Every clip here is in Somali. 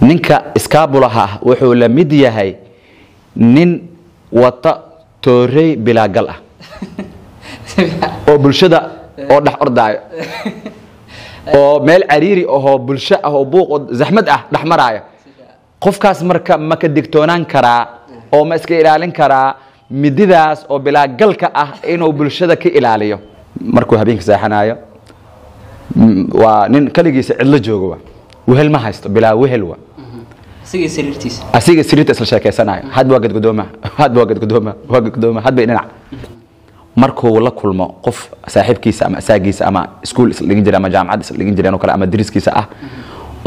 ninka iskaabulaha wuxuu la mid yahay nin wata toorey bilaagal ah oo bulshada oo dhax ordaayo oo meel cariiri oo bulsho ah oo buuq oo zaxmad ah dhax maraayo qofkaas marka ma ka digtoonaan karaa oo ma iska ilaalin karaa mididaas oo bilaagalka ah inuu bulshada ka ilaaliyo markuu habeenka saaxanayo waa nin kaligiisa cidlo joogo wehel ma haysto bilaa wehel waa asiga sariirtiisa isla sheekeysanayo hadba waa gadgudoomaa hadba dhinac markuu la kulmo qof saaxiibkiisa ama asaagiisa ama iskuul isla dhigin jiray ama jaamacad isla dhigin jiray oo kale ama dariskiisa ah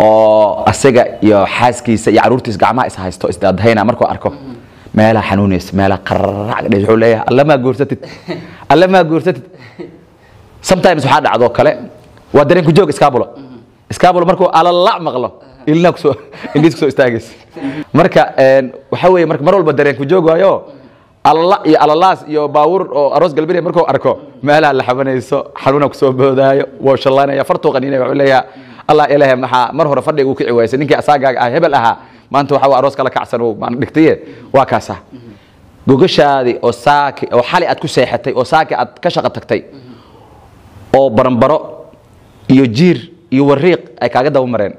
oo asaga iyo xaaskiisa iyo caruurtiisa gacmaha is haysto isdaadhayna markuu arko meelaha xanuuneys meelaha qarrac wuxuu leeyahay alla ma guursatid sometimes waxa dhacdo kale waa dareen ku joog iskaabulo markuu alla maqlo ilna soo istaagis marka waxa weeye marka mar walba dareen ku joog waayo alla iyo allalaas iyo baawur oo aroos galbeed markuu arko meelaha la xabanayso xanuuna ku soo boodaayo waa shallaanaya farto qaniinay wuxuu leeyahay Allah ilaahay maxaa mar hore fadhiga uu ka ciwaysay ninkii asaaga ah hebel aha maanta waxa aroos kala kacsan oo maan dhigtay waa kaasa gogashaadi oo saaki oo xali aad ku seexatay oo saaki aad ka shaqo tagtay oo baranbaro iyo jiir iyo wariiq ay kaaga daba mareen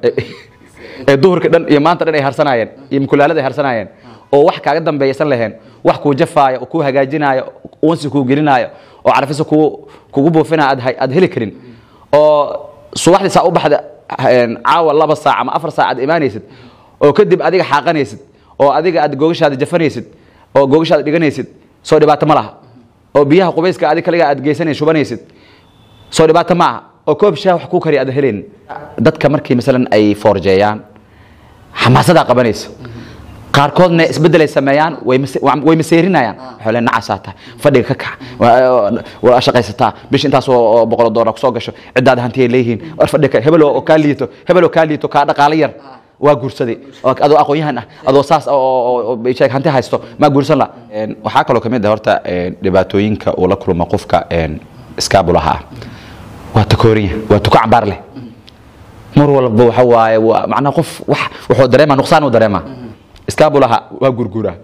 ee duhurka dhan iyo maanta dhan ay harsanayeen iyo mukulaalada ay harsanayeen oo wax kaaga dambeeysan laheen wax ku jafaayo oo ku hagaajinayo uunsi ku gelinayo oo carfiso kugu buufina aad heli karin oo subaxdii saa u baxda caawa 2 saac ama 4 saac iimaanaysid oo kadib adiga xaqanaysid oo adiga aad googashaada jafanaysid oo googashaada dhiganaysid soo dhibaato ma laha oo biyaha qubayska adiga kaliya aad geysanaysid shubanaysid soo dhibaato ma aha oo koob shaah wax ku kari aad helin dadka markii midalan ay forjeeyaan xamaasada qabanayso qaarkoodna isbedelay sameeyaan way maseerinayaan waxa la nacasaata fadhiga ka kac waa shaqaysataa bish intaas oo $100 ku soo gasho cidaad hantiye leeyihiin war fadhiga hebel oo kaaliito ka dhaqaale yar waa guursaday adoo aqoonyahan ah adoo saas oo sheeg hanti haysto ma guursan la waxa kale oo kamid ah horta dhibaatooyinka oo la kulma qofka iskaabulaha waa takooriya waa tuka cambaar leh mar walba waxa waaye macna qof wuxuu dareemaa nuqsaan u dareemaa iskaabulaha waa gurgura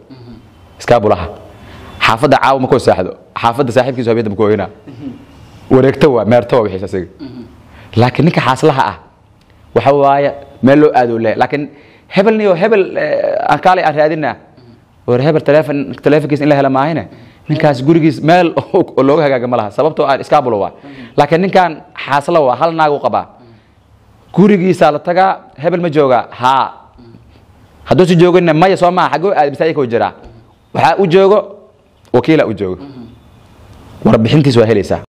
iskaabulaha xaafada caaw ma ko saaxdo xaafada saaxiibkiisa habeenada ma kooyina wareegto waa meerto waa wixii asaga laakiin ninka xaaslaha ah waxa waaye meel loo aado leh laakiin hebel aan kale aan raadina war hebel telefonkiisa in la helo maahine ninkaas gurigiis meel oo looga hagaaga ma laha sababtoo ah iskaabulo waa laakiin ninkan xaasla waa hal naag u qaba gurigiisa la tagaa hebel ma jooga ha hadduu si joogina maya soo ma xago aad bisaay ku jira waxa uu joogo wakiila uu joogo warbixintiisa waa helaysaa